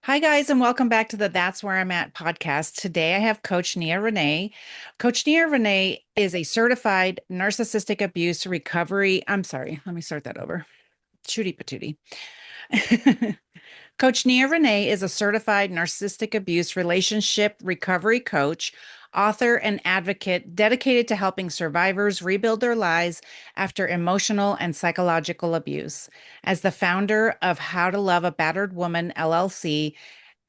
Hi, guys, and welcome back to the That's Where I'm At podcast. Today I have Coach NiaRenee. Coach NiaRenee is a certified narcissistic abuse recovery. I'm sorry, let me start that over. Shooty patootie. Coach NiaRenee is a certified narcissistic abuse relationship recovery coach, author, and advocate dedicated to helping survivors rebuild their lives after emotional and psychological abuse. As the founder of How to Love a Battered Woman LLC,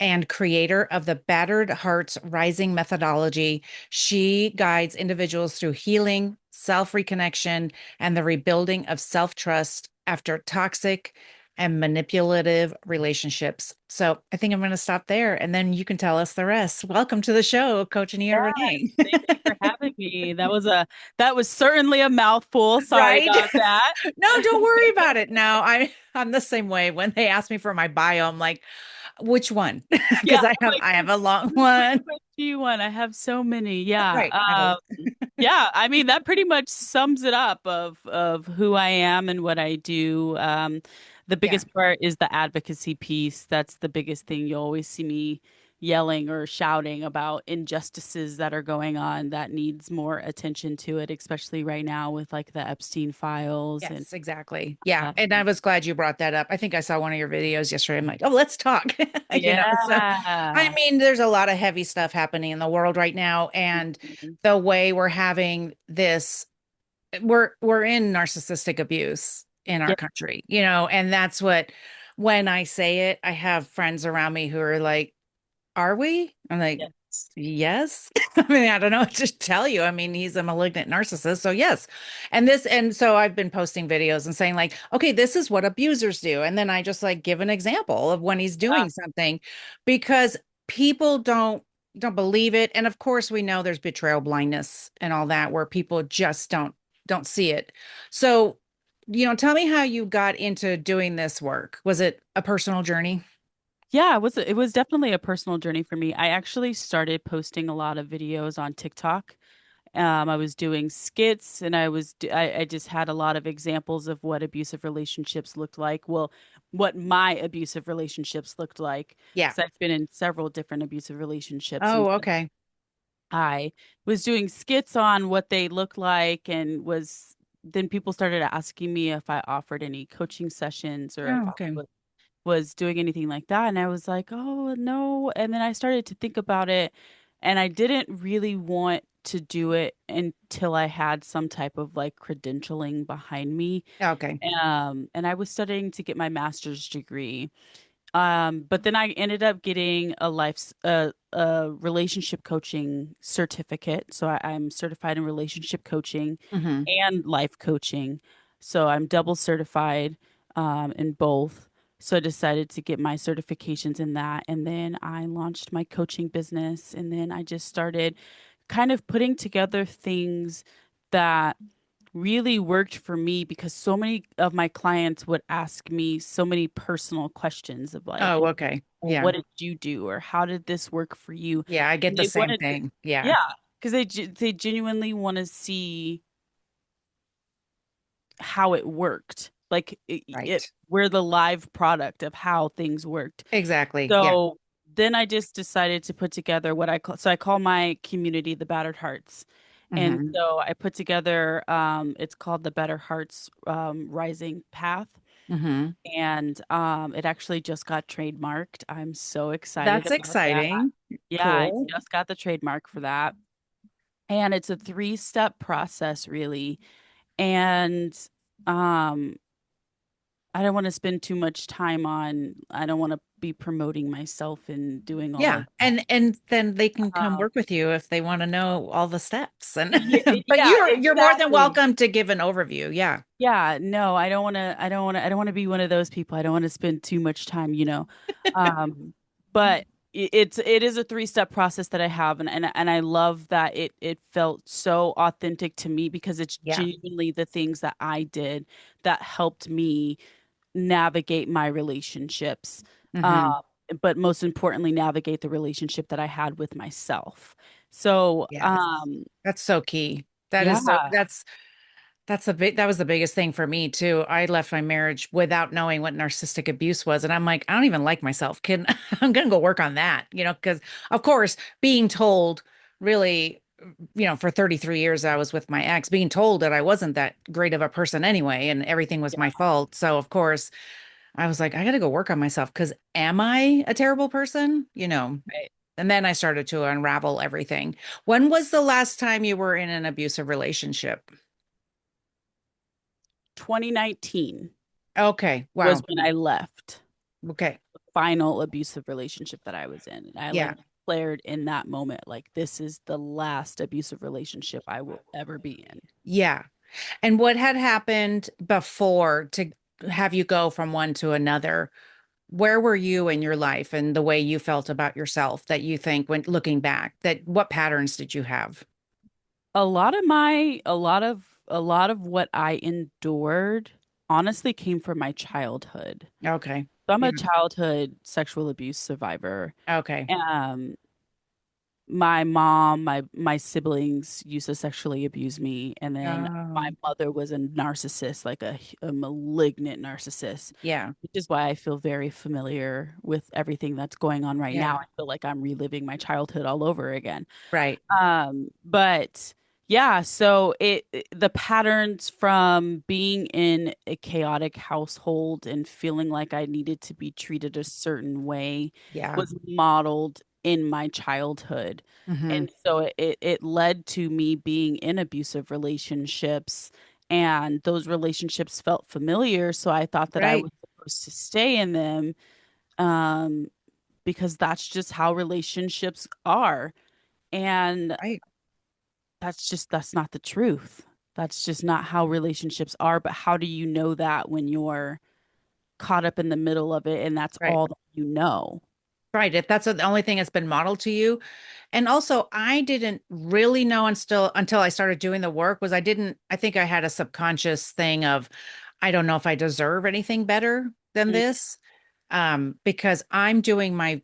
and creator of the Battered Hearts Rising methodology, she guides individuals through healing, self reconnection, and the rebuilding of self trust after toxic and manipulative relationships. So I think I'm going to stop there and then you can tell us the rest. Welcome to the show, Coach Ania Yes, Renee. thank you for having me. That was certainly a mouthful. Sorry Right? about that. No, don't worry about it. No, I'm the same way. When they ask me for my bio, I'm like, which one? Yeah, Because I have a long which one. one do you want? I have so many. Yeah. Right. I know. Yeah, I mean that pretty much sums it up of who I am and what I do. The Yeah. biggest part is the advocacy piece. That's the biggest thing. You always see me yelling or shouting about injustices that are going on that needs more attention to it, especially right now with like the Epstein files and Yes, exactly. Yeah. And I um, was glad you brought that up. I think I saw one of your videos yesterday. I'm like, oh, let's talk. So I yeah. mean, there's a lot of heavy stuff happening in the world right now. And Mhm. the way we're having this, we're in narcissistic abuse in our Yeah. country, and that's what when I say it, I have friends around me who are like, are we? I'm like, Yes. yes. I mean, I don't know what to tell you. I mean, he's a malignant narcissist. So, yes. And so I've been posting videos and saying, like, okay, this is what abusers do. And then I just like give an example of when he's Uh, doing something because people don't believe it. And of course, we know there's betrayal blindness and all that where people just don't see it. So, tell me how you got into doing this work. Was it a personal journey? yeah, it was definitely a personal journey for me. I actually started posting a lot of videos on TikTok. I was doing skits and I just had a lot of examples of what abusive relationships looked like. Well, what my abusive relationships looked like. Yeah. Because I've been in several different abusive relationships. And Oh, so okay. I was doing skits on what they look like and then people started asking me if I offered any coaching sessions or if Oh, I okay. was doing anything like that. And I was like, oh, no. And then I started to think about it, and I didn't really want to do it until I had some type of like credentialing behind me. Okay. And I was studying to get my master's degree. But then I ended up getting a relationship coaching certificate. So I'm certified in relationship coaching Hmm. and life coaching. So I'm double certified in both. So I decided to get my certifications in that. And then I launched my coaching business. And then I just started kind of putting together things that really worked for me because so many of my clients would ask me so many personal questions of like, Oh, okay. well, Yeah. what did you do? Or how did this work for you? Yeah, I get And the they same wanted to, thing. Yeah. yeah, because they genuinely want to see how it worked. Like Right. we're the live product of how things worked. Exactly. Yeah. So then I just decided to put together so I call my community the Battered Hearts. And Hmm. so I put together, it's called the Better Hearts Rising Path. Hmm. And it actually just got trademarked. I'm so excited That's about that. exciting. Yeah, I Cool. just got the trademark for that. And it's a three-step process, really. And um, I don't want to spend too much time I don't want to be promoting myself and doing all Yeah. of And then they can come um, work with you if they want to know all the steps. And yeah, but yeah, you're more than exactly. welcome to give an overview. Yeah. Yeah, no, I don't want to be one of those people. I don't want to spend too much time. Um, but it is a three-step process that I have, and I love that it felt so authentic to me because it's Yeah. genuinely the things that I did that helped me navigate my relationships. Hmm. Uh, but most importantly, navigate the relationship that I had with myself. So, Yes. That's so key. That yeah. is so that's That was the biggest thing for me too. I left my marriage without knowing what narcissistic abuse was. And I'm like, I don't even like myself. I'm gonna go work on that, because of course, being told really, for 33 years I was with my ex, being told that I wasn't that great of a person anyway, and everything was my fault. So of course, I was like, I gotta go work on myself because am I a terrible person? Right. And then I started to unravel everything. When was the last time you were in an abusive relationship? 2019 Okay. was Wow. when I left Okay. the final abusive relationship that I was in. And I Yeah. like declared in that moment, like, this is the last abusive relationship I will ever be in. Yeah. And what had happened before to have you go from one to another? Where were you in your life and the way you felt about yourself that you think when looking back, that what patterns did you have? A lot of what I endured honestly came from my childhood. Okay. So I'm Yeah. a childhood sexual abuse survivor. Okay. Um, my mom, my siblings used to sexually abuse me, and then my Um, mother was a narcissist, like a malignant narcissist, yeah. which is why I feel very familiar with everything that's going on right now. Yeah. I feel like I'm reliving my childhood all over again. Right. But yeah, so the patterns from being in a chaotic household and feeling like I needed to be treated a certain way Yeah. was modeled in my childhood. Hmm. And so it led to me being in abusive relationships, and those relationships felt familiar, so I thought that I Right. was supposed to stay in them, um, because that's just how relationships are. And Right. that's not the truth. That's just not how relationships are. But how do you know that when you're caught up in the middle of it and that's Right. all that you know? Right. If that's the only thing that's been modeled to you. And also, I didn't really know until I started doing the work I think I had a subconscious thing of, I don't know if I deserve anything better than Mm. this. Because I'm doing my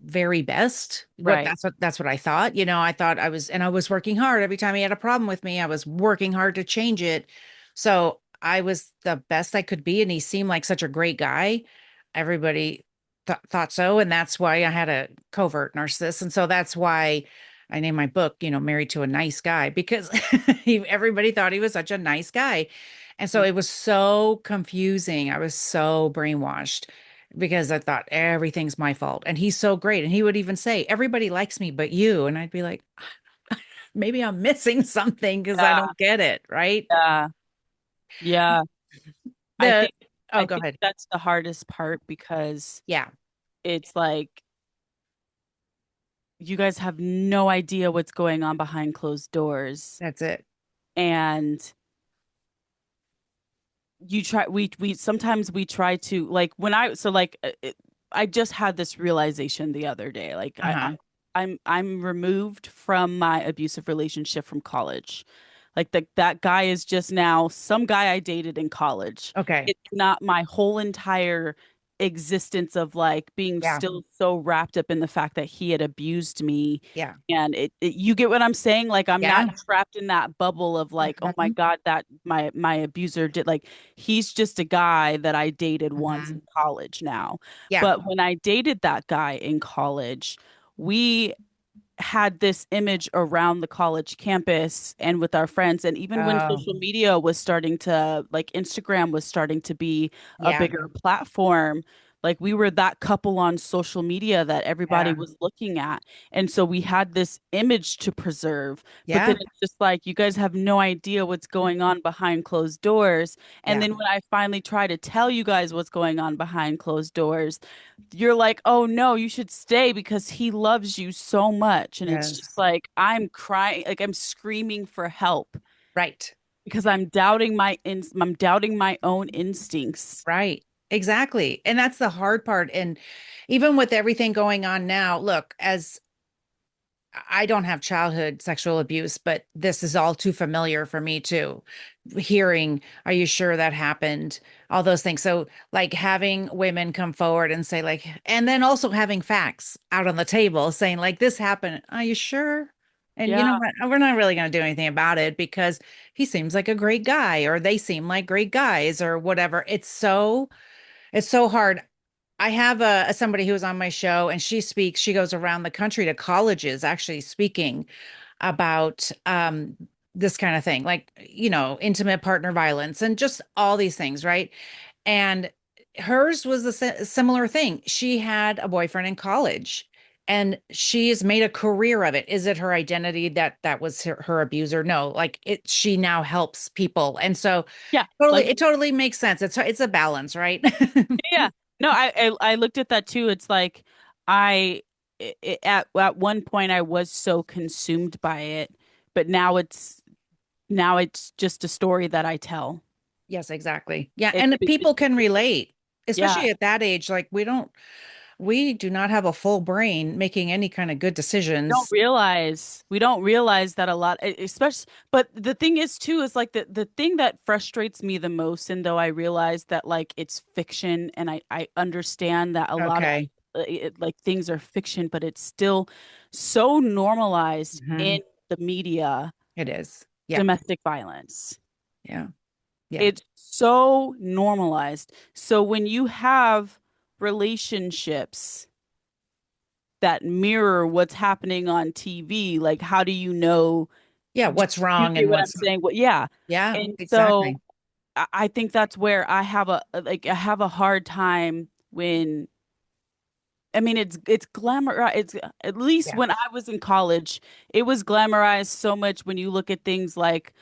very best. Right. That's what I thought. I thought I was working hard. Every time he had a problem with me, I was working hard to change it. So I was the best I could be, and he seemed like such a great guy. Everybody thought so, and that's why I had a covert narcissist, and so that's why I named my book, Married to a Nice Guy, because everybody thought he was such a nice guy. And so Mm. it was so confusing. I was so brainwashed because I thought everything's my fault. And he's so great. And he would even say, everybody likes me but you. And I'd be like, maybe I'm missing something because I Yeah. don't get it. Right. Yeah. Yeah. I The, think oh, I go think ahead. that's the hardest part, because Yeah, it's like you guys have no idea what's going on behind closed doors. that's it. And we sometimes we try to, like, when I so like I just had this realization the other day, like Uh-huh. I'm removed from my abusive relationship from college. Like, that guy is just now some guy I dated in college. Okay. It's not my whole entire existence of like being Yeah. still so wrapped up in the fact that he had abused me. Yeah. And you get what I'm saying? Like, I'm not Yeah. trapped in that bubble of like, oh my Hmm. God, that my abuser did, like, he's just a guy that I dated once Hmm. in college now. Yeah. But when I dated that guy in college, we had this image around the college campus and with our friends. And even when Oh, social media was starting to, like, Instagram was starting to be a yeah. bigger platform, like, we were that couple on social media that everybody Yeah. was looking at. And so we had this image to preserve. But then Yeah. it's just like, you guys have no idea what's going on behind closed doors. And Yeah. then when I finally try to tell you guys what's going on behind closed doors, you're like, oh no, you should stay because he loves you so much. And it's just Yes. like, I'm crying, like, I'm screaming for help Right. because I'm doubting my own instincts. Right. Exactly. And that's the hard part. And even with everything going on now, look, as I don't have childhood sexual abuse, but this is all too familiar for me too. Hearing, are you sure that happened? All those things. So, like having women come forward and say, like, and then also having facts out on the table saying, like, this happened. Are you sure? And you Yeah. know what? We're not really going to do anything about it because he seems like a great guy or they seem like great guys or whatever. It's so hard. I have a somebody who was on my show and she goes around the country to colleges actually speaking about this kind of thing, like, intimate partner violence and just all these things, right? And hers was a similar thing. She had a boyfriend in college and she's made a career of it. Is it her identity that was her abuser? No, like she now helps people. And so Yeah. totally, Like, it totally makes sense. It's a balance, right? yeah. No, I looked at that too. It's like I at one point I was so consumed by it, but now it's just a story that I tell. Yes, exactly. Yeah, It, and the it, people can relate, yeah. especially at that age. Like we do not have a full brain making any kind of good decisions. We don't realize that a lot, especially, but the thing is too is like the thing that frustrates me the most, and though I realize that like it's fiction and I understand that a lot of Okay. like things are fiction, but it's still so normalized Hmm. in the media. It is. Yeah. Domestic violence, Yeah. Yeah. it's so normalized. So when you have relationships that mirror what's happening on TV, like how do you know? Yeah. Do What's you wrong get and what I'm what's saying? Well, yeah. yeah, And so exactly. I think that's where I have I have a hard time when I mean it's glamour it's at least Yeah. when I was in college, it was glamorized so much when you look at things like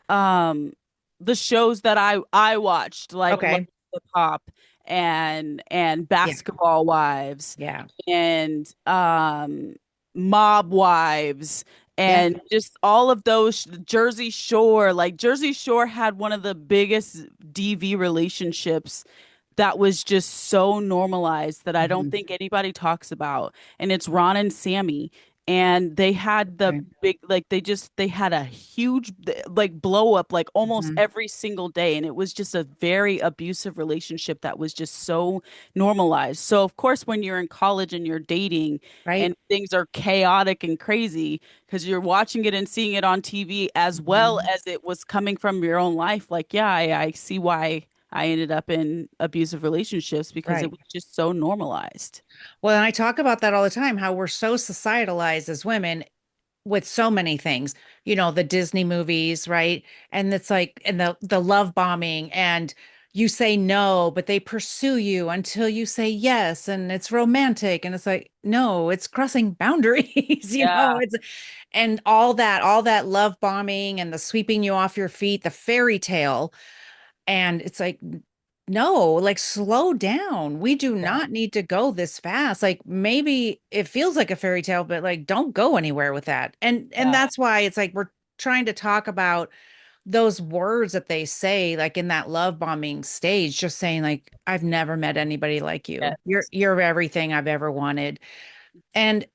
um the shows that I watched like Love Okay. Hip Hop and Yeah. Basketball Wives Yeah. and Mob Wives Yeah. and just all of those Jersey Shore. Like Jersey Shore had one of the biggest DV relationships that was just so normalized that I don't Hmm. think anybody talks about. And it's Ron and Sammy. And they had the Okay. big, like, they had a huge, like, blow up, like, almost Hmm. every single day. And it was just a very abusive relationship that was just so normalized. So, of course, when you're in college and you're dating Right. and things are chaotic and crazy because you're watching it and seeing it on TV as well Hmm. as it was coming from your own life, like, yeah, I see why I ended up in abusive relationships because it Right. was just so normalized. Well, and I talk about that all the time, how we're so societalized as women with so many things, the Disney movies, right? And it's like, and the love bombing, and you say no, but they pursue you until you say yes, and it's romantic, and it's like, no, it's crossing boundaries, Yeah, it's and all that love bombing and the sweeping you off your feet, the fairy tale. And it's like, no, like slow down. We do yeah, not need to go this fast. Like maybe it feels like a fairy tale, but like don't go anywhere with that. And yeah, that's why it's like we're trying to talk about those words that they say, like in that love bombing stage, just saying like, I've never met anybody like you. You're yes. you're everything I've ever wanted. And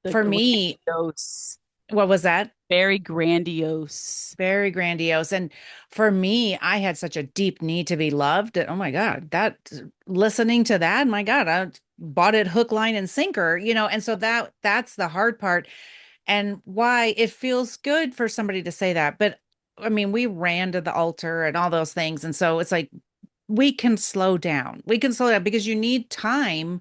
The for me, grandiose, what was that? very grandiose. Very grandiose. And for me, I had such a deep need to be loved. Oh my God, that listening to that, my God, I bought it hook, line, and sinker, and so that's the hard part and why it feels good for somebody to say that. But I mean, we ran to the altar and all those things. And so it's like we can slow down. We can slow down because you need time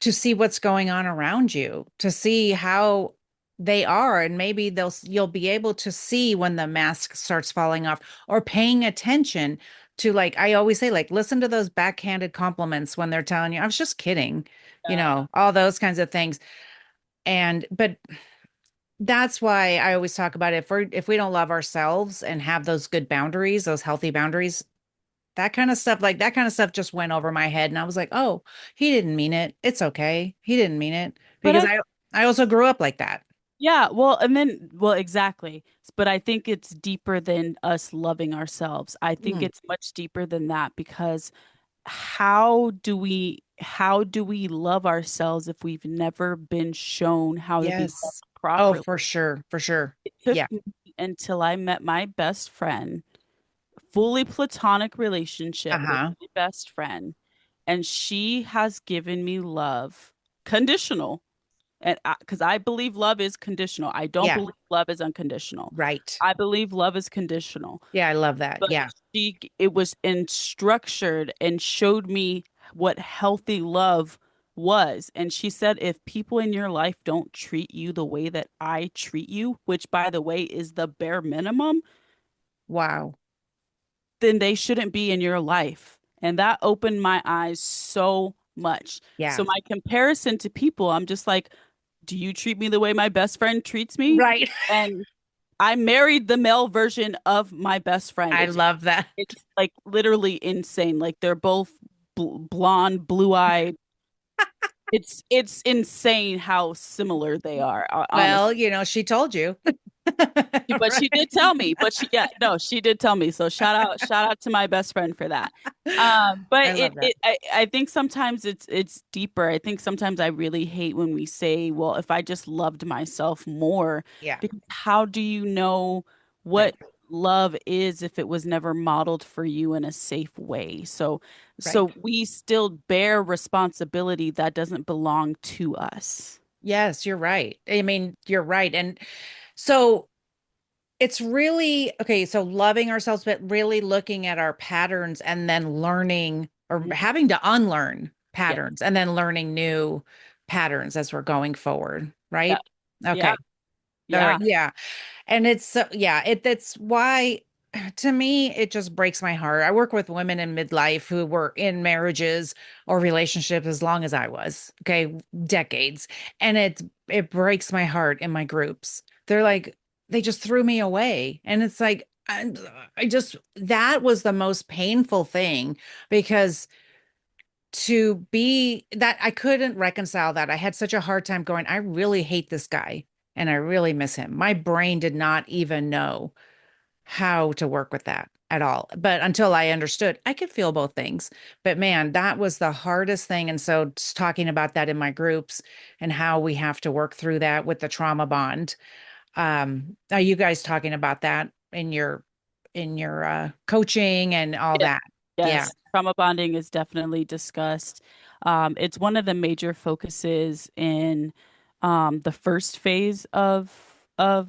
to see what's going on around you, to see how they are. And maybe you'll be able to see when the mask starts falling off or paying attention to, like, I always say, like, listen to those backhanded compliments when they're telling you, I was just kidding, Yeah. all those kinds of things. But that's why I always talk about it. If we don't love ourselves and have those good boundaries, those healthy boundaries, that kind of stuff just went over my head. And I was like, oh, he didn't mean it. It's okay. He didn't mean it. But Because I also grew up like that. yeah, well, and then, well, exactly. But I think it's deeper than us loving ourselves. I think Mm, it's much deeper than that because how do we love ourselves if we've never been shown how to be loved yes. Oh, properly? for sure. For sure. It took Yeah. me until I met my best friend, fully platonic relationship with Uh-huh. my best friend, and she has given me love, conditional. And because I believe love is conditional. I don't Yeah. believe love is unconditional. Right. I believe love is conditional. Yeah, I love that. But Yeah. it was in structured and showed me what healthy love was. And she said, if people in your life don't treat you the way that I treat you, which by the way is the bare minimum, Wow. then they shouldn't be in your life. And that opened my eyes so much. Yeah. So my comparison to people, I'm just like, do you treat me the way my best friend treats me? Right. And I married the male version of my best friend. I love that. It's like literally insane. Like they're both blonde, blue-eyed. It's insane how similar they are, honestly. Well, she told you. But she did Right. tell me. But yeah, no, she did tell me. So shout out to my best friend for that. But I love that. I think sometimes it's deeper. I think sometimes I really hate when we say, well, if I just loved myself more, Yeah. because how do you know Right. what love is if it was never modeled for you in a safe way? Right. So we still bear responsibility that doesn't belong to us. Yes, you're right. I mean, you're right. And so it's really okay. So loving ourselves, but really looking at our patterns and then learning or Mhm. having to unlearn Yeah. patterns and then learning new patterns as we're going forward. Yeah. Right. Yeah. Okay. All right. Yeah. Yeah. And it's yeah, that's why to me it just breaks my heart. I work with women in midlife who were in marriages or relationships as long as I was, okay, decades. And it breaks my heart in my groups. They're like they just threw me away. And it's like I just that was the most painful thing because to be that I couldn't reconcile that. I had such a hard time going, I really hate this guy and I really miss him. My brain did not even know how to work with that at all. But until I understood, I could feel both things. But man, that was the hardest thing. And so just talking about that in my groups and how we have to work through that with the trauma bond. Are you guys talking about that in your coaching and all Yes. that? Yeah. Yes. Trauma bonding is definitely discussed. It's one of the major focuses in the first phase of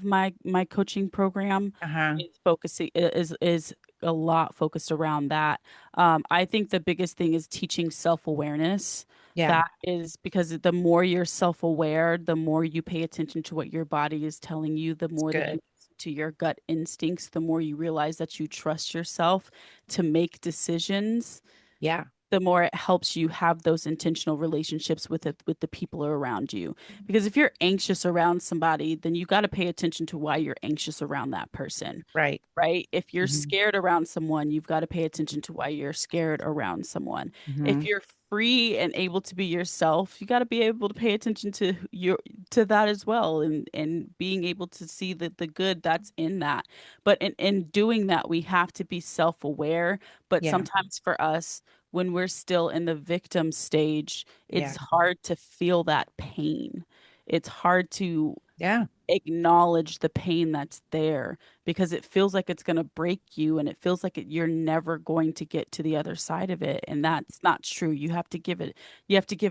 my coaching program. Uh-huh. It's focusing is a lot focused around that. I think the biggest thing is teaching self-awareness. Yeah. That is because the more you're self-aware, the more you pay attention to what your body is telling you, the It's more that you good. listen to your gut instincts, the more you realize that you trust yourself to make decisions, Yeah. the more it helps you have those intentional relationships with the people around you. Because if you're anxious around somebody, then you got to pay attention to why you're anxious around that person, Right. right? If you're Hmm. scared around someone, you've got to pay attention to why you're scared around someone. If Hmm. you're free and able to be yourself, you got to be able to pay attention to your to that as well, and being able to see the good that's in that. But in doing that, we have to be self-aware. But Yeah. sometimes for us, when we're still in the victim stage, Yeah. it's hard to feel that pain. It's hard to Yeah. acknowledge the pain that's there because it feels like it's going to break you, and it feels like you're never going to get to the other side of it, and that's not true. You have to give it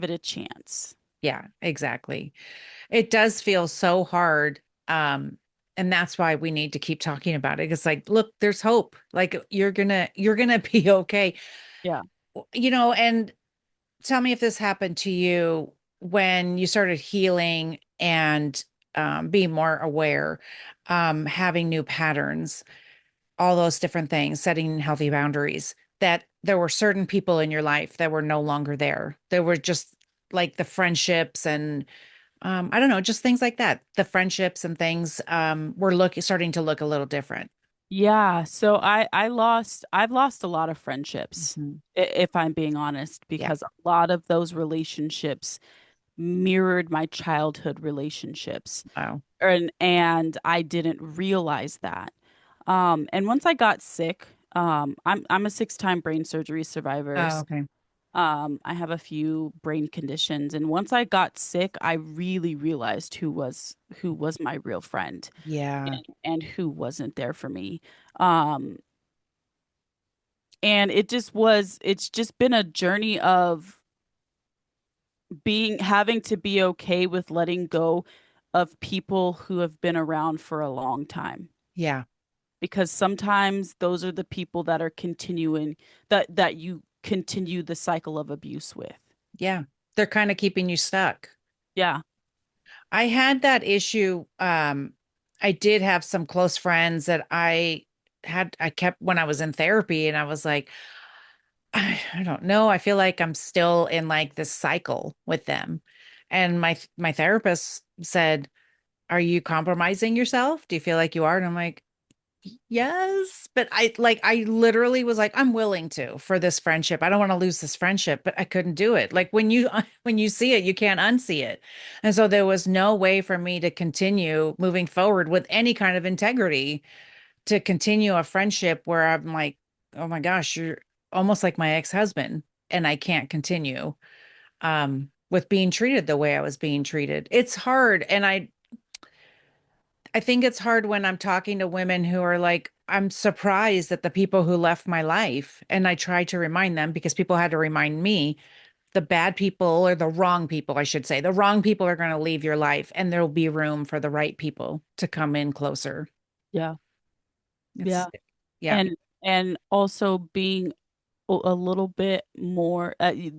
a chance. Yeah. Exactly. It does feel so hard. And that's why we need to keep talking about it. It's like, look, there's hope. Like you're gonna be okay. Yeah. And tell me if this happened to you when you started healing and being more aware, having new patterns, all those different things, setting healthy boundaries, that there were certain people in your life that were no longer there. There were just like the friendships and I don't know, just things like that. The friendships and things were starting to look a little different. Yeah, so I've lost a lot of friendships, Mhm. if I'm being honest, Yeah. because a lot of those relationships mirrored my childhood relationships. Wow. And I didn't realize that. And once I got sick, I'm a six-time brain surgery survivor. Oh, okay. I have a few brain conditions, and once I got sick, I really realized who was my real friend, Yeah. and who wasn't there for me. Um, and it's just been a journey of being having to be okay with letting go of people who have been around for a long time, Yeah. because sometimes those are the people that are continuing that you continue the cycle of abuse with. Yeah. They're kind of keeping you stuck. Yeah. I had that issue. I did have some close friends that I kept when I was in therapy, and I was like, I don't know. I feel like I'm still in like this cycle with them. And my therapist said, "Are you compromising yourself? Do you feel like you are?" And I'm like, "Yes." But I literally was like, "I'm willing to for this friendship. I don't want to lose this friendship," but I couldn't do it. Like when you when you see it, you can't unsee it. And so there was no way for me to continue moving forward with any kind of integrity, to continue a friendship where I'm like, oh my gosh, you're almost like my ex-husband, and I can't continue with being treated the way I was being treated. It's hard, and I think it's hard when I'm talking to women who are like, I'm surprised at the people who left my life, and I try to remind them, because people had to remind me, the bad people, or the wrong people, I should say, the wrong people are going to leave your life, and there'll be room for the right people to come in closer. Yeah. It's Yeah. yeah. And also being a little bit more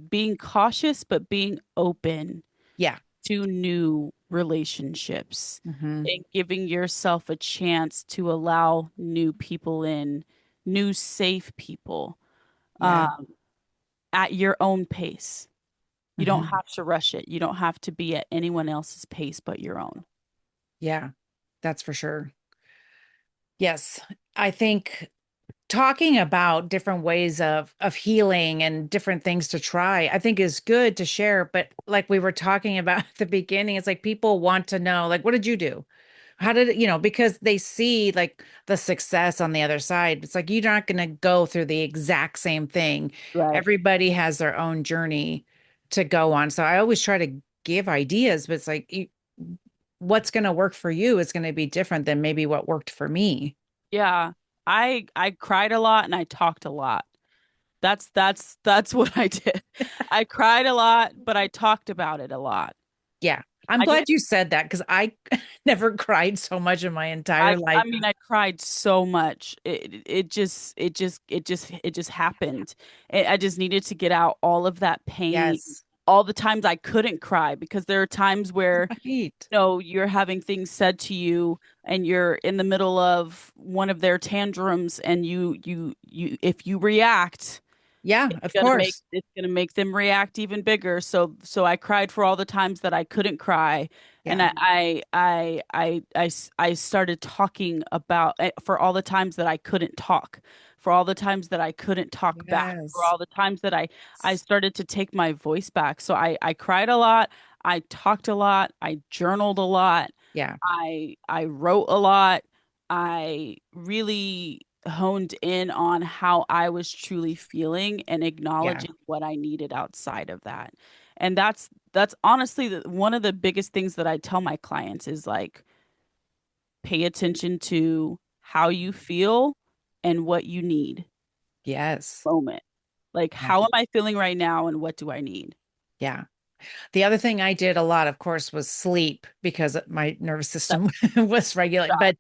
being cautious but being open Yeah. to new relationships Hmm. and giving yourself a chance to allow new people in, new safe people, Yeah. um, at your own pace. You don't Hmm. have to rush it. You don't have to be at anyone else's pace but your own. Yeah, that's for sure. Yes. I think talking about different ways of healing and different things to try, I think is good to share. But like we were talking about at the beginning, it's like people want to know, like, what did you do? How did it, because they see like the success on the other side. It's like you're not going to go through the exact same thing. Right. Everybody has their own journey to go on. So I always try to give ideas, but it's like what's going to work for you is going to be different than maybe what worked for me. Yeah. I cried a lot and I talked a lot. That's what I did. I cried a lot, but I talked about it a lot. Yeah. I'm I just glad you said that, because I never cried so much in my entire I life. mean I cried so much. It just happened. I just needed to get out all of that pain. Yes. All the times I couldn't cry because there are times where Right. you're having things said to you and you're in the middle of one of their tantrums and you if you react, Yeah, of course. it's gonna make them react even bigger. So I cried for all the times that I couldn't cry, and Yeah. I started talking about for all the times that I couldn't talk, for all the times that I couldn't talk back, for Yes. all the times that I started to take my voice back. So I cried a lot, I talked a lot, I journaled a lot, Yeah. I wrote a lot. I really honed in on how I was truly feeling and Yeah. acknowledging what I needed outside of that. And that's honestly one of the biggest things that I tell my clients is like pay attention to how you feel and what you need Yes. moment. Like Yeah. how am I feeling right now and what do I need? Yeah. The other thing I did a lot, of course, was sleep, because my nervous That's system was regulated. But job.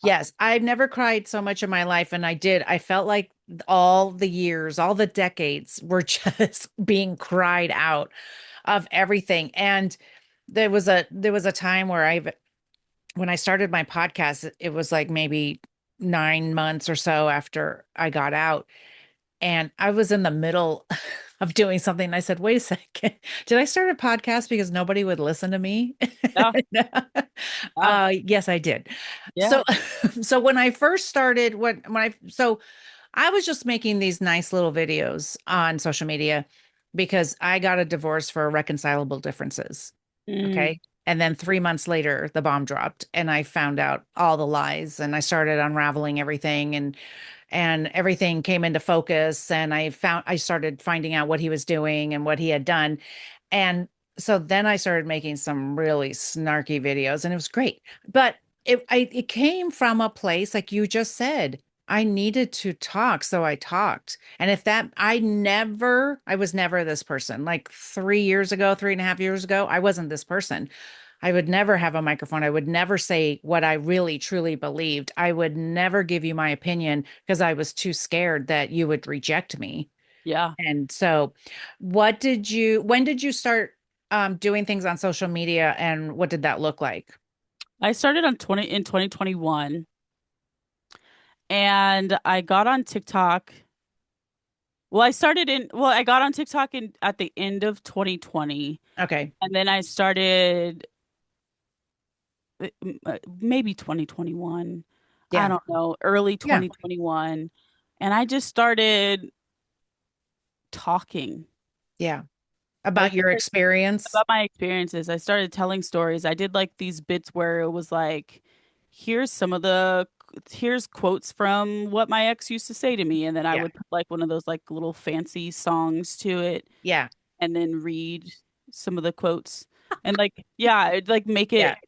yes, I've never cried so much in my life. And I did. I felt like all the years, all the decades were just being cried out of everything. And there was a time where when I started my podcast, it was like maybe 9 months or so after I got out. And I was in the middle of doing something. And I said, wait a second, did I start a podcast because nobody would listen to me? Yeah, yeah, Yes, I did. yeah. So, so when I first started, so I was just making these nice little videos on social media because I got a divorce for irreconcilable differences. Mm, Okay. And then 3 months later, the bomb dropped, and I found out all the lies, and I started unraveling everything, and everything came into focus, and I started finding out what he was doing and what he had done. And so then I started making some really snarky videos, and it was great. But it came from a place like you just said. I needed to talk, so I talked. And if that, I was never this person. Like 3 years ago, 3.5 years ago, I wasn't this person. I would never have a microphone. I would never say what I really truly believed. I would never give you my opinion because I was too scared that you would reject me. Yeah. And so, when did you start doing things on social media and what did that look like? I started on 20 in 2021 and I got on TikTok. I got on TikTok at the end of 2020 Okay. and then I started maybe 2021. I Yeah. don't know, early Yeah. 2021. And I just started talking. Yeah. I About your started experience. about my experiences. I started telling stories. I did like these bits where it was like, here's some of the here's quotes from what my ex used to say to me, and then I Yeah. would put like one of those like little fancy songs to it Yeah. and then read some of the quotes. And like, yeah, I'd like make Yeah. it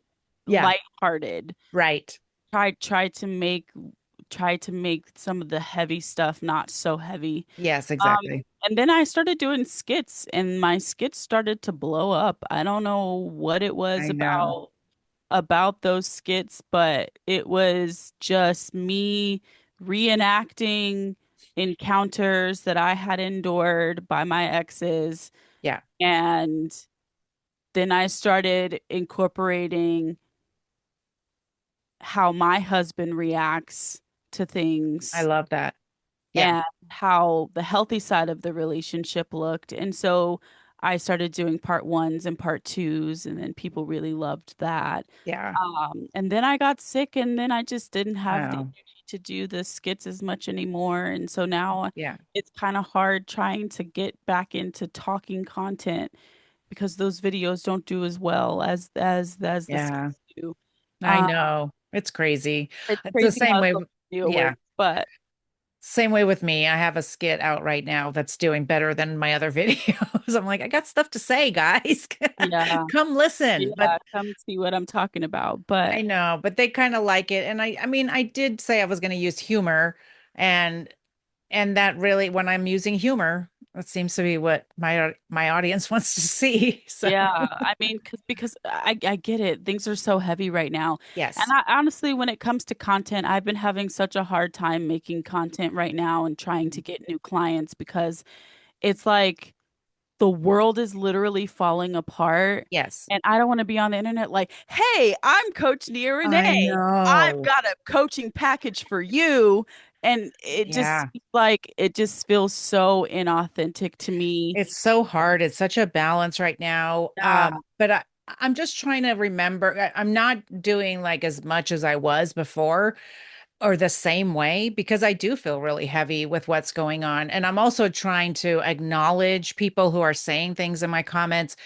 Yeah. lighthearted. Right. Try to make some of the heavy stuff not so heavy. Yes, Um, exactly. and then I started doing skits, and my skits started to blow up. I don't know what it was I know. about those skits, but it was just me reenacting encounters that I had endured by my exes. Yeah. And then I started incorporating how my husband reacts to I things love that. Yeah. and how the healthy side of the relationship looked. And so I started doing part ones and part twos, and then people really loved that. Yeah. And then I got sick, and then I just didn't have the Oh, energy to do the skits as much anymore. And so now yeah. it's kind of hard trying to get back into talking content because those videos don't do as well as the Yeah. skits do. I Um, know. It's crazy. it's It's the crazy same how way. social media Yeah. works, but Same way with me. I have a skit out right now that's doing better than my other videos. I'm like, I got stuff to say, guys. yeah. Come listen. But Yeah, come see what I'm talking about. But I know, but they kind of like it. And I mean, I did say I was going to use humor and that really, when I'm using humor, that seems to be what my audience wants to see. So, yeah, I mean, because I get it. Things are so heavy right now. And yes. I honestly, when it comes to content, I've been having such a hard time making content right now and trying to get new clients because it's like the world is literally falling apart. Yes. And I don't want to be on the internet like, hey, I'm Coach I NiaRenee. I've know. got a coaching package for you. And Yeah. it just feels so inauthentic to me. It's so hard. It's such a balance right now. Yeah. But I'm just trying to remember. I'm not doing like as much as I was before or the same way because I do feel really heavy with what's going on. And I'm also trying to acknowledge people who are saying things in my comments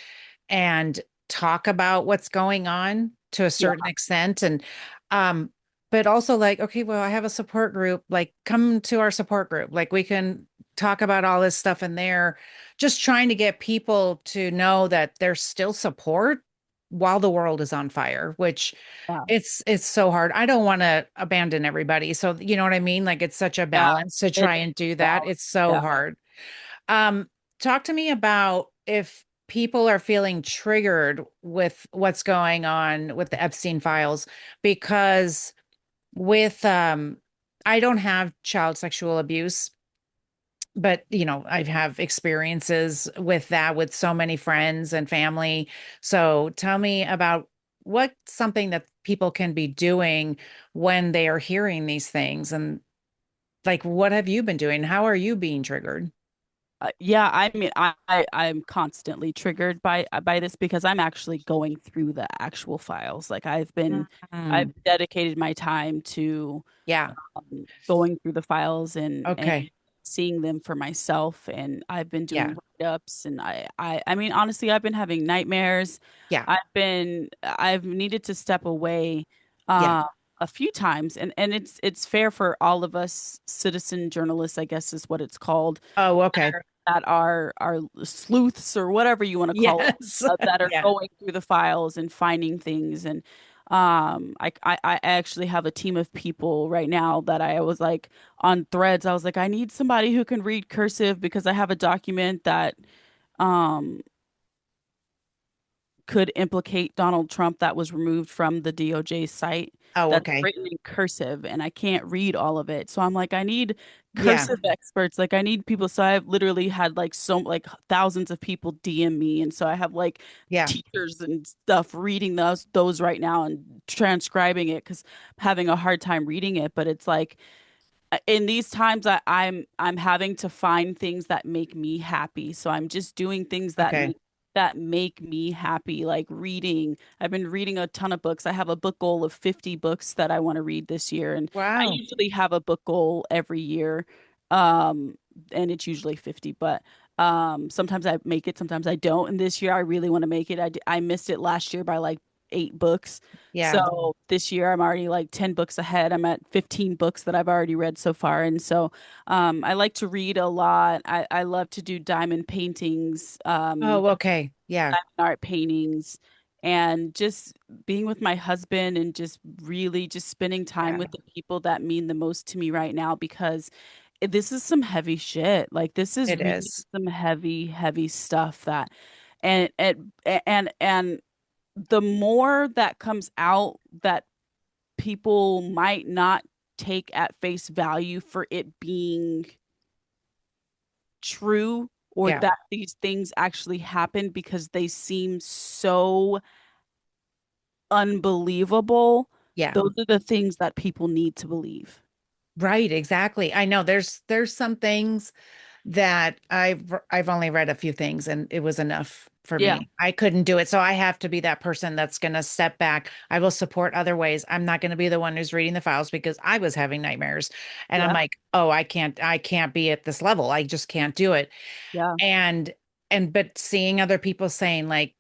and talk about what's going on to a Yeah. certain extent. And um but also like, okay, well, I have a support group, like come to our support group, like we can talk about all this stuff in there, just trying to get people to know that there's still support while the world is on fire, which Yeah. it's so hard. I don't want to abandon everybody, so you know what I mean, like it's such a Yeah. balance to It try is and do that. balance. It's so Yeah. hard. um, Talk to me about if people are feeling triggered with what's going on with the Epstein files, because with I don't have child sexual abuse, but you know, I have experiences with that with so many friends and family. So tell me about what's something that people can be doing when they are hearing these things, and like what have you been doing? How are you being triggered? Yeah, I mean, I'm constantly triggered by this because I'm actually going through the actual files. Like I've Mm, dedicated my time to yeah. going through the files and Okay. seeing them for myself. And I've been Yeah. doing write-ups, and I mean, honestly, I've been having nightmares. Yeah. I've needed to step away. Yeah. Uh, a few times, and it's fair for all of us citizen journalists, I guess is what it's called, Oh, okay. that are sleuths or whatever you want to call it, Yes. that are Yeah. going through the files and finding things. And I actually have a team of people right now that I was like on threads. I was like, I need somebody who can read cursive because I have a document that um could implicate Donald Trump that was removed from the DOJ site Oh, that's okay. written in cursive and I can't read all of it. So I'm like, I need Yeah. cursive experts. Like I need people. So I've literally had like like thousands of people DM me. And so I have like Yeah. teachers and stuff reading those right now and transcribing it because I'm having a hard time reading it. But it's like in these times I'm having to find things that make me happy. So I'm just doing things Okay. that make me happy, like reading. I've been reading a ton of books. I have a book goal of 50 books that I want to read this year. And I Wow. usually have a book goal every year. Um, and it's usually 50, but sometimes I make it, sometimes I don't. And this year I really want to make it. I missed it last year by like 8 books. Yeah. So this year I'm already like 10 books ahead. I'm at 15 books that I've already read so far. And so I like to read a lot. I love to do diamond paintings, Oh, okay. Yeah. diamond art paintings, and just being with my husband and just really just spending time Yeah. with the people that mean the most to me right now because this is some heavy shit. Like this is It really is. some heavy, heavy stuff that and the more that comes out that people might not take at face value for it being true or Yeah. that these things actually happen because they seem so unbelievable. Yeah. Those are the things that people need to believe. Right, exactly. I know there's some things that I've only read a few things and it was enough for Yeah. me. I couldn't do it. So I have to be that person that's going to step back. I will support other ways. I'm not going to be the one who's reading the files because I was having nightmares and I'm Yeah. like, "Oh, I can't be at this level. I just can't do it." Yeah. And but seeing other people saying like,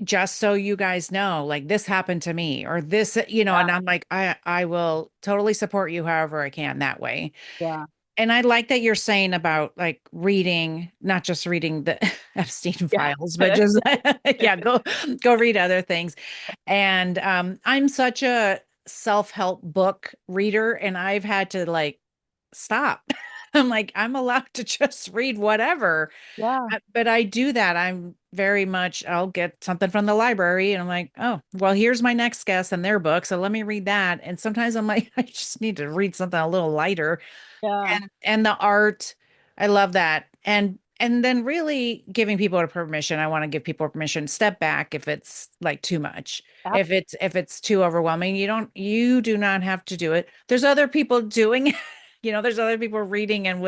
just so you guys know, like this happened to me or this, and I'm like, I will totally support you however I can that way. Yeah. And I like that you're saying about like reading, not just reading the Epstein Yeah. files, but just yeah, go read other things. And I'm such a self-help book reader, and I've had to like stop. I'm like, I'm allowed to just read whatever. Yeah. But I do that. I'm very much, I'll get something from the library and I'm like, oh, well, here's my next guest and their book. So let me read that. And sometimes I'm like, I just need to read something a little lighter. Yeah. And the art, I love that. And then really giving people a permission. I want to give people permission, step back if it's like too much. Ab- If it's too overwhelming, you do not have to do it. There's other people doing it. There's other people reading and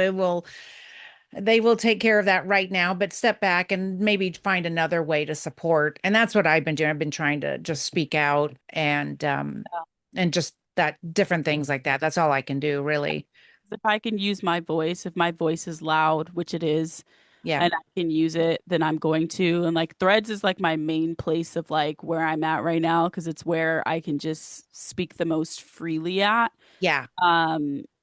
they will take care of that right now, but step back and maybe find another way to support. And that's what I've been doing. I've been trying to just speak out and just that different things like that. That's all I can do, really. If I can use my voice, if my voice is loud, which it is, Yeah. and I can use it, then I'm going to. And like Threads is like my main place of like where I'm at right now because it's where I can just speak the most freely at. Yeah.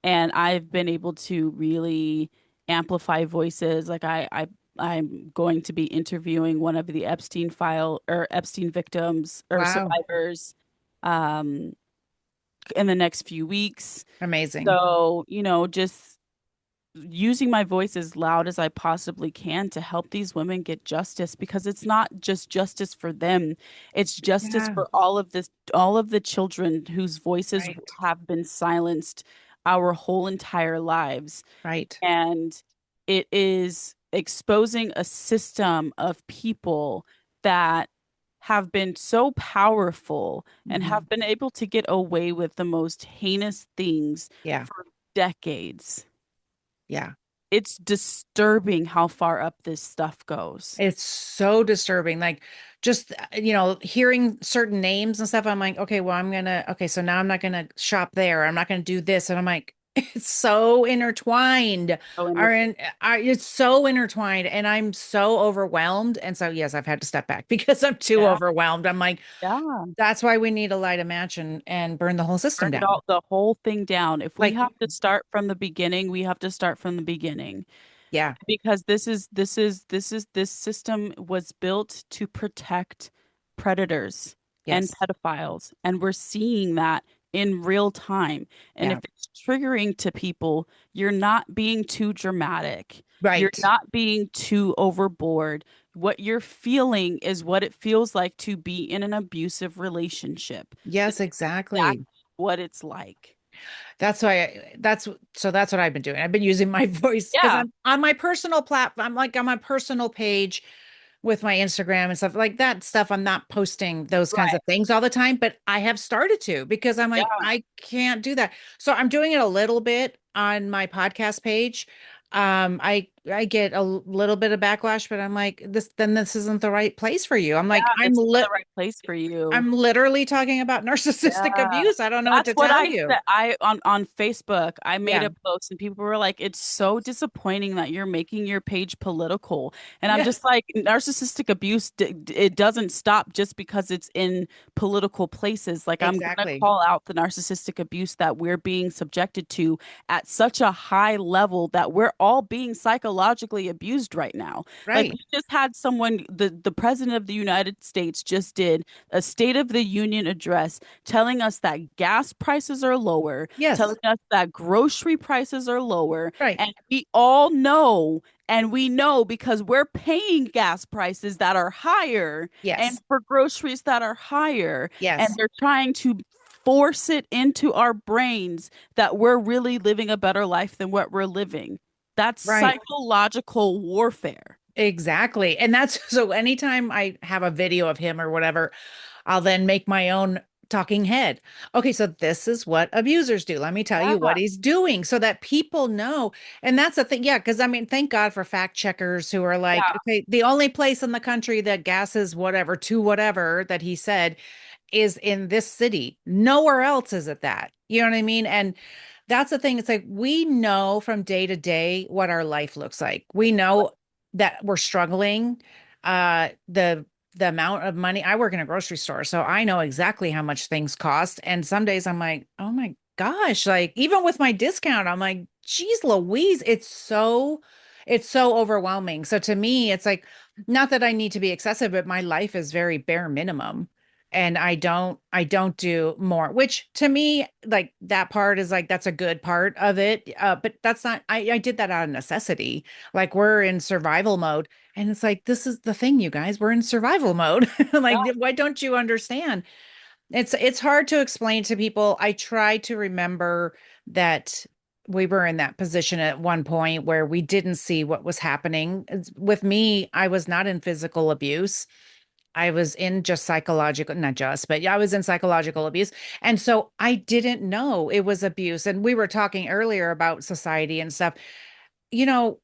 And I've been able to really amplify voices. Like I'm going to be interviewing one of the Epstein file or Epstein victims or Wow. survivors um in the next few weeks. Amazing. So, just using my voice as loud as I possibly can to help these women get justice because it's not just justice for them. It's justice Yeah. for all of the children whose voices Right. have been silenced our whole entire lives. Right. And it is exposing a system of people that have been so powerful and Mhm. have been able to get away with the most heinous things Yeah. for decades. Yeah. It's disturbing how far up this stuff goes. It's so disturbing. Like just, hearing certain names and stuff, I'm like, okay, well, okay, so now I'm not gonna shop there. I'm not gonna do this. And I'm like, it's so intertwined. So Are in, it's so intertwined, and I'm so overwhelmed. And so, yes, I've had to step back because I'm too yeah, overwhelmed. I'm like, yeah. that's why we need to light a match and burn the whole system Burn it down. all, the whole thing down. If we Like, have to start from the beginning, we have to start from the beginning. yeah, Because this system was built to protect predators. and Yes. pedophiles. And we're seeing that in real time. And if Yeah. it's triggering to people, you're not being too dramatic. You're Right. not being too overboard. What you're feeling is what it feels like to be in an abusive relationship. Yes, This is exactly exactly. what it's like. That's why that's what I've been doing. I've been using my voice because Yeah, I'm on my personal platform. I'm like on my personal page with my Instagram and stuff like that stuff. I'm not posting those kinds right. of things all the time, but I have started to because I'm like, Yeah, I can't do that. So I'm doing it a little bit on my podcast page. I get a little bit of backlash, but I'm like, this isn't the right place for you. I'm yeah, like, it's not the right place for you. I'm literally talking about narcissistic Yeah. abuse. I don't know what That's to what tell I you. said. On Facebook, I made Yeah. a post and people were like, "It's so disappointing that you're making your page political." And I'm Yeah, just like, narcissistic abuse, it doesn't stop just because it's in political places. Like, I'm gonna exactly. call out the narcissistic abuse that we're being subjected to at such a high level that we're all being psychologically abused right now. Like, we Right. just had someone, the president of the United States just did a State of the Union address telling us that gas prices are lower, Yes. telling us that grocery prices are lower. Right. And we all know, and we know because we're paying gas prices that are higher and Yes. for groceries that are higher. And Yes. they're trying to force it into our brains that we're really living a better life than what we're living. That's Right. psychological warfare. Exactly. And that's so anytime I have a video of him or whatever, I'll then make my own talking head. Okay, so this is what abusers do. Let me tell you Yeah, what he's doing so that people know. And that's the thing. Yeah, because I mean, thank God for fact checkers who are like, yeah, okay, the only place in the country that gas is whatever to whatever that he said is in this city. Nowhere else is it that. You know what I mean? And that's the thing. It's like we know from day to day what our life looks like. We know that we're struggling. The amount of money I work in a grocery store, so I know exactly how much things cost. And some days I'm like, oh my gosh, like even with my discount, I'm like, geez, Louise, it's so overwhelming. So to me, it's like not that I need to be excessive, but my life is very bare minimum and I don't do more, which to me like that part is like that's a good part of it, but that's not I did that out of necessity. Like we're in survival mode and it's like this is the thing, you guys, we're in survival mode. yeah, Like why don't you understand? It's hard to explain to people. I try to remember that we were in that position at one point where we didn't see what was happening with me. I was not in physical abuse. I was in just psychological, not just, but yeah, I was in psychological abuse. And so I didn't know it was abuse. And we were talking earlier about society and stuff. You know,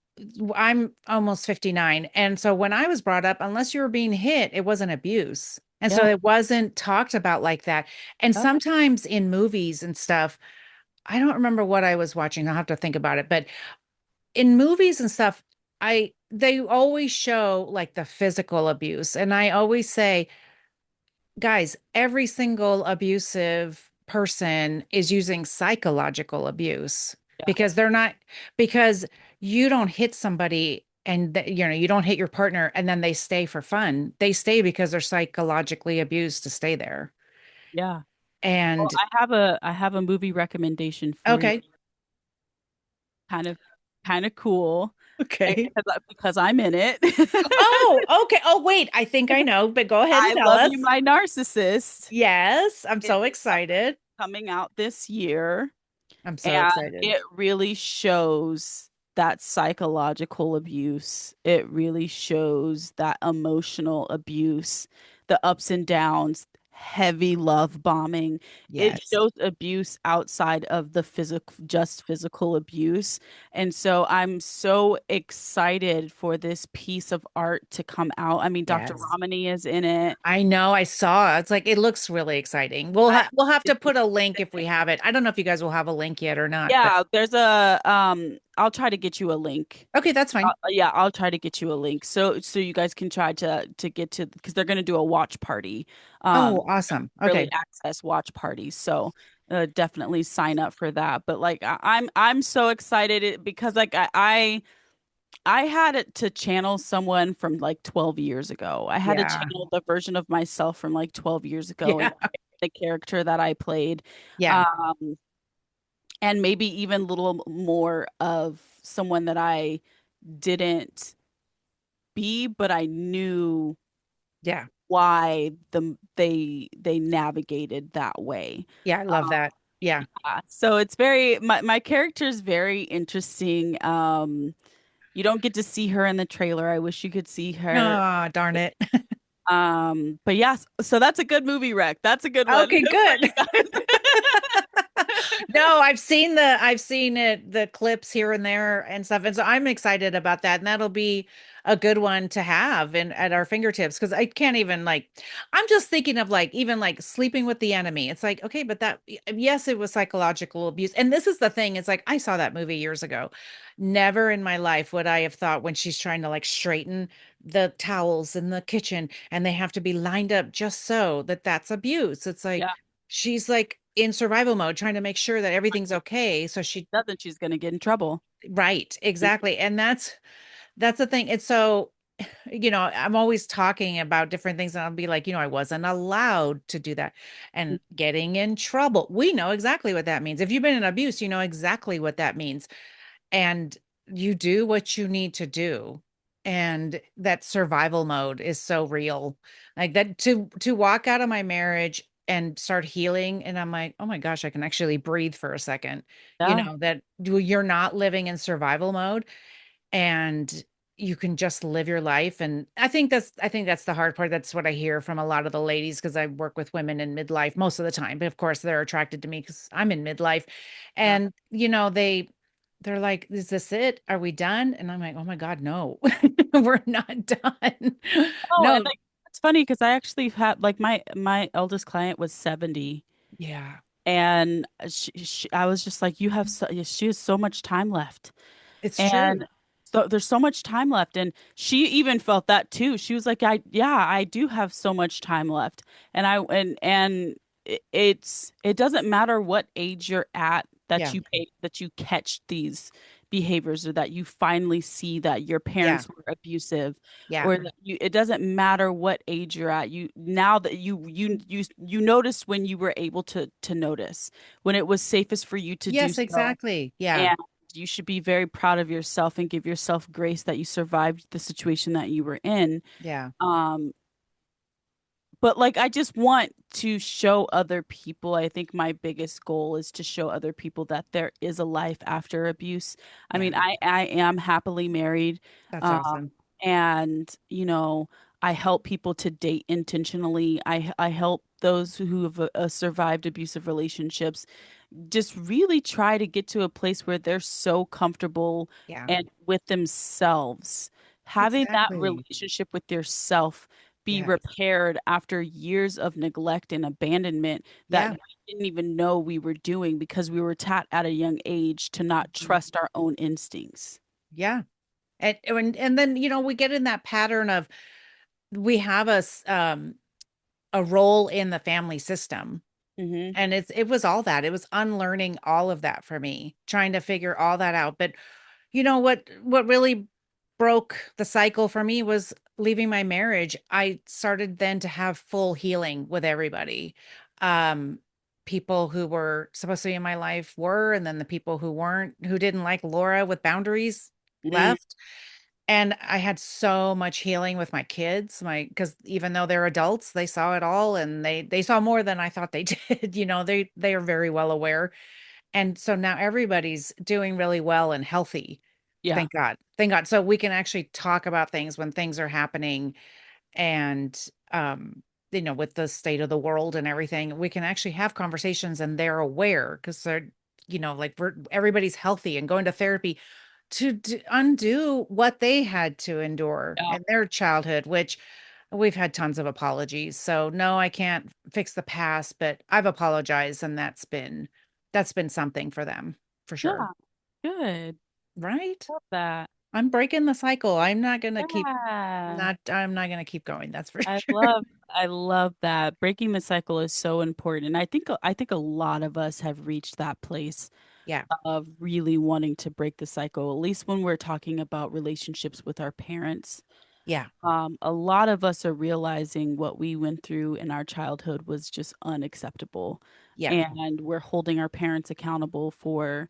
I'm almost 59. And so when I was brought up, unless you were being hit, it wasn't abuse. And so yeah, it wasn't talked about like that. And yeah, sometimes in movies and stuff, I don't remember what I was watching. I'll have to think about it. But in movies and stuff, they always show like the physical abuse. And I always say, guys, every single abusive person is using psychological abuse yeah, because they're not, because you don't hit somebody and you don't hit your partner and then they stay for fun. They stay because they're psychologically abused to stay there. yeah. Well, And I have a movie recommendation for you. okay. Kind of kind of cool Okay. because I'm in it. Oh, okay. Oh, wait. I think I know, but go ahead and I tell love you, us. my narcissist. Yes, I'm It so is excited. coming out this year. I'm so And excited. it really shows that psychological abuse. It really shows that emotional abuse, the ups and downs, heavy love bombing. It Yes. shows abuse outside of the just physical abuse. And so I'm so excited for this piece of art to come out. I mean, Dr. Yes. Ramani is in it. I know, I saw. It's like it looks really exciting. I, We'll have to put a link if we have it. I don't know if you guys will have a link yet or not, but yeah, I'll try to get you a link. okay, that's fine. Yeah, I'll try to get you a link so you guys can try to get to because they're going to do a watch party, Oh, um, awesome. early Okay. access watch parties. So definitely sign up for that. But like I'm so excited because like I had it to channel someone from like 12 years ago. I had to Yeah. channel the version of myself from like 12 years ago Yeah. and the character that I played. Yeah. Um, and maybe even a little more of someone that I didn't be, but I knew Yeah. why they navigated that way. Yeah. I love that. Yeah. So it's very my character is very interesting. You don't get to see her in the trailer. I wish you could see her. Oh, darn it. But yes, so that's a good movie rec. That's a good one Okay, for good. you guys. No, I've seen it, the clips here and there and stuff. And so I'm excited about that. And that'll be a good one to have in at our fingertips because I can't even like I'm just thinking of like even like sleeping with the enemy. It's like, okay, but that yes, it was psychological abuse. And this is the thing, it's like I saw that movie years ago. Never in my life would I have thought when she's trying to like straighten the towels in the kitchen and they have to be lined up just so that that's abuse. It's like Yeah, she's like in survival mode trying to make sure that everything's okay so she doesn't she's gonna get in trouble. right exactly and that's the thing. It's so I'm always talking about different things and I'll be like, I wasn't allowed to do that and getting in trouble. We know exactly what that means. If you've been in abuse, you know exactly what that means, and you do what you need to do. And that survival mode is so real. Like that to walk out of my marriage and start healing and I'm like, "Oh my gosh, I can actually breathe for a second." Yeah, That you're not living in survival mode and you can just live your life. And I think that's the hard part. That's what I hear from a lot of the ladies because I work with women in midlife most of the time, but of course they're attracted to me because I'm in midlife. yeah. And they're like, is this it, are we done? And I'm like, oh my god, no. We're not done. Oh, and No. like it's funny because I actually had like my eldest client was 70, Yeah, and I was just like, you have so, yeah, she has so much time left. it's And true. so there's so much time left. And she even felt that too. She was like, yeah, I do have so much time left. And it doesn't matter what age you're at Yeah, that you catch these behaviors or that you finally see that your yeah, parents were abusive yeah. or that it doesn't matter what age you're at. You now that you noticed when you were able to notice when it was safest for you to do Yes, so. exactly. Yeah, And you should be very proud of yourself and give yourself grace that you survived the situation that you were in. yeah, Um, but like, I just want to show other people. I think my biggest goal is to show other people that there is a life after abuse. I mean, yeah. I am happily married. That's Um, awesome. and, I help people to date intentionally. I help those who have survived abusive relationships just really try to get to a place where they're so comfortable Yeah, and with themselves. Having that exactly. relationship with yourself be Yes. repaired after years of neglect and abandonment that Yeah. we didn't even know we were doing because we were taught at a young age to not Mhm. trust our own instincts. Yeah. And then, we get in that pattern of we have a role in the family system. Hmm. And it was all that. It was unlearning all of that for me, trying to figure all that out. But what really broke the cycle for me was leaving my marriage. I started then to have full healing with everybody. Um, People who were supposed to be in my life were, and then the people who weren't, who didn't like Laura with boundaries Mm, left. And I had so much healing with my kids, because even though they're adults, they saw it all and they saw more than I thought they did. They are very well aware. And so now everybody's doing really well and healthy. yeah. Thank God. Thank God. So we can actually talk about things when things are happening and with the state of the world and everything, we can actually have conversations and they're aware because they're, like everybody's healthy and going to therapy to undo what they had to endure Yeah. in their childhood, which we've had tons of apologies. So no, I can't fix the past, but I've apologized and that's been something for them for sure. Yeah. Good. Right? Love that. I'm breaking the cycle. Yeah. I'm not going to keep going. That's for I sure. love I love that. Breaking the cycle is so important. And I think a lot of us have reached that place. Yeah. of really wanting to break the cycle, at least when we're talking about relationships with our parents. Yeah. A lot of us are realizing what we went through in our childhood was just unacceptable, Yeah. and we're holding our parents accountable for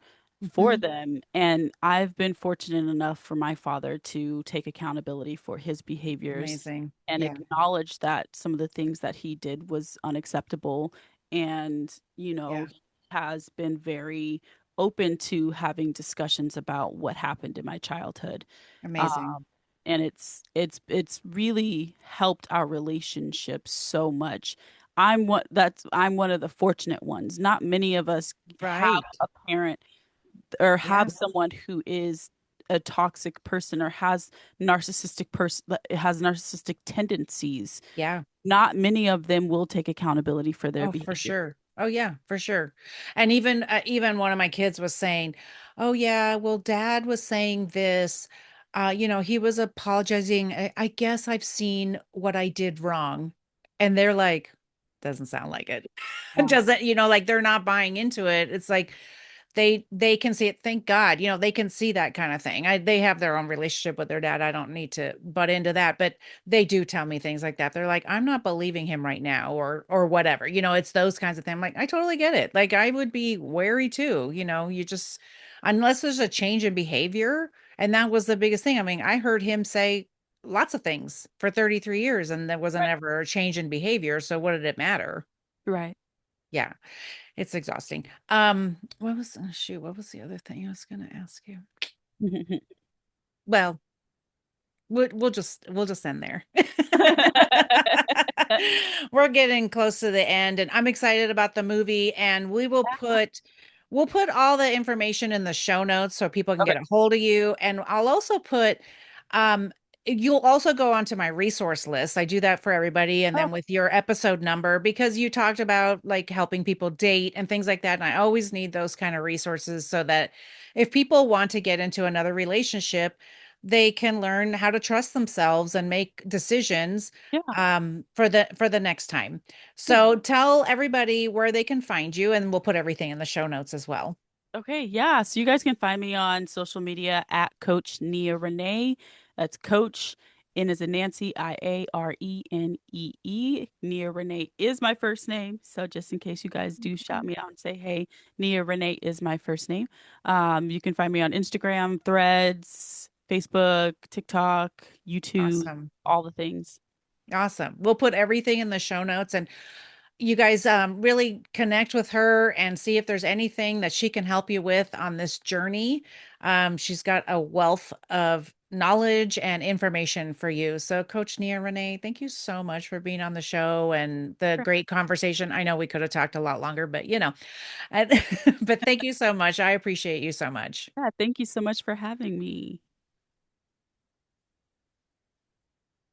Hmm. them. And I've been fortunate enough for my father to take accountability for his behaviors Amazing. and Yeah. acknowledge that some of the things that he did was unacceptable. And, Yeah. he has been very open to having discussions about what happened in my childhood. Amazing. Um, and it's really helped our relationship so much. I'm one of the fortunate ones. Not many of us have Right. a parent or Yeah. have someone who is a toxic person or has narcissistic tendencies. Yeah. Not many of them will take accountability for their Oh, for behavior. sure. Oh, yeah, for sure. And even one of my kids was saying, "Oh, yeah, well, Dad was saying this. He was apologizing. I guess I've seen what I did wrong." And they're like, "Doesn't sound like it." Yeah. Doesn't, like they're not buying into it. It's like they can see it. Thank God, they can see that kind of thing. They have their own relationship with their dad. I don't need to butt into that, but they do tell me things like that. They're like, I'm not believing him right now, or whatever. It's those kinds of things. I'm like, I totally get it. Like, I would be wary too. You just, unless there's a change in behavior, and that was the biggest thing. I mean, I heard him say lots of things for 33 years, and there wasn't Right. ever a change in behavior. So what did it matter? Right. Yeah, it's exhausting. What was the other thing I was going to ask you? Well, we'll just end there. We're getting close to the end, and I'm excited about the movie, and we'll put all the information in the show notes so people can Okay. get a hold of you. And I'll also put um you'll also go onto my resource list. I do that for everybody, and Oh, then with your episode number, because you talked about like helping people date and things like that. And I always need those kind of resources so that if people want to get into another relationship, they can learn how to trust themselves and make decisions yeah. for the next time. Yeah. So tell everybody where they can find you, and we'll put everything in the show notes as well. Okay, yeah. So you guys can find me on social media at Coach NiaRenee. That's Coach N as in Nancy, IaRenee. NiaRenee is my first name. So just in case you guys do shout me out and say, hey, NiaRenee is my first name. You can find me on Instagram, Threads, Facebook, TikTok, YouTube, Awesome. all the things. Awesome. We'll put everything in the show notes, and you guys really connect with her and see if there's anything that she can help you with on this journey. She's got a wealth of knowledge and information for you. So, Coach NiaRenee, thank you so much for being on the show and the Sure. great conversation. I know we could have talked a lot longer, but but thank you so much. I appreciate you so much. Yeah, thank you so much for having me.